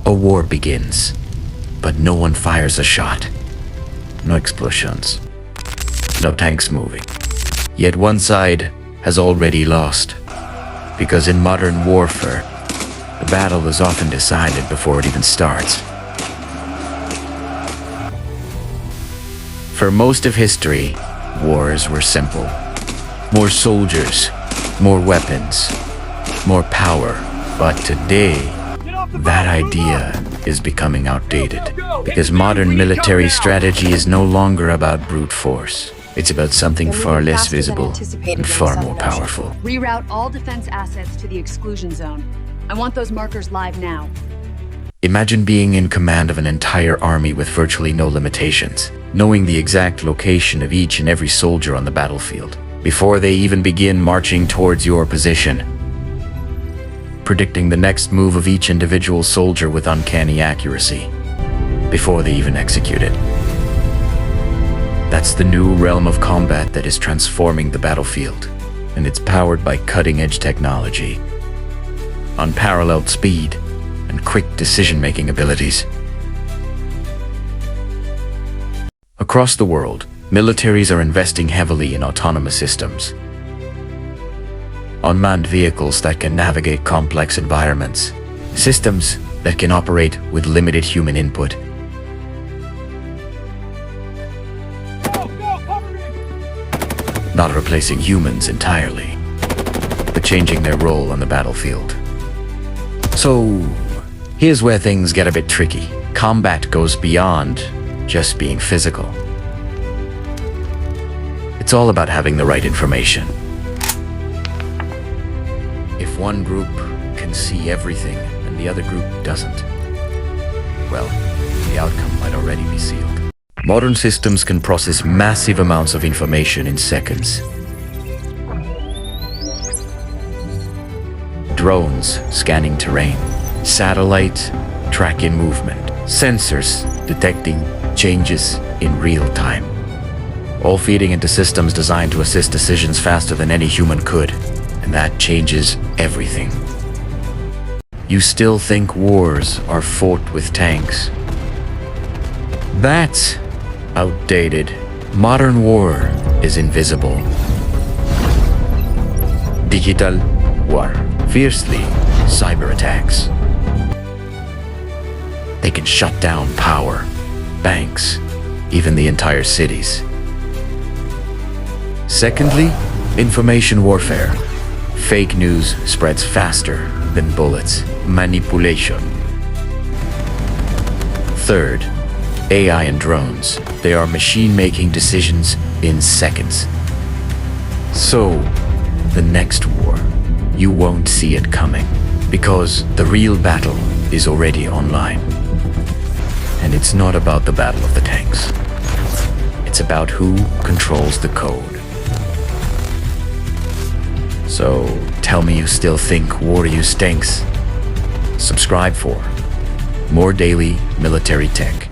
A war begins, but no one fires a shot. No explosions. No tanks moving. Yet one side has already lost. Because in modern warfare, the battle is often decided before it even starts. For most of history, wars were simple. More soldiers, more weapons, more power. But today, that idea is becoming outdated. Because modern military strategy is no longer about brute force. It's about something far less visible and far more powerful. Reroute all defense assets to the exclusion zone. I want those markers live now. Imagine being in command of an entire army with virtually no limitations, knowing the exact location of each and every soldier on the battlefield, before they even begin marching towards your position. Predicting the next move of each individual soldier with uncanny accuracy, before they even execute it. That's the new realm of combat that is transforming the battlefield, and it's powered by cutting-edge technology, unparalleled speed, and quick decision-making abilities. Across the world, militaries are investing heavily in autonomous systems. Unmanned vehicles that can navigate complex environments. Systems that can operate with limited human input. Not replacing humans entirely, but changing their role on the battlefield. So, here's where things get a bit tricky. Combat goes beyond just being physical. It's all about having the right information. If one group can see everything and the other group doesn't, well, the outcome might already be sealed. Modern systems can process massive amounts of information in seconds. Drones scanning terrain, satellite tracking movement, sensors detecting changes in real time. All feeding into systems designed to assist decisions faster than any human could. And that changes everything. You still think wars are fought with tanks? That's outdated. Modern war is invisible. Digital war. Fiercely, cyber attacks. They can shut down power, banks, even the entire cities. Secondly, information warfare. Fake news spreads faster than bullets. Manipulation. Third, AI and drones. They are machine making decisions in seconds. So, the next war, you won't see it coming, because the real battle is already online. And it's not about the battle of the tanks. It's about who controls the code. So, tell me you still think war use tanks? Subscribe for more daily military tech.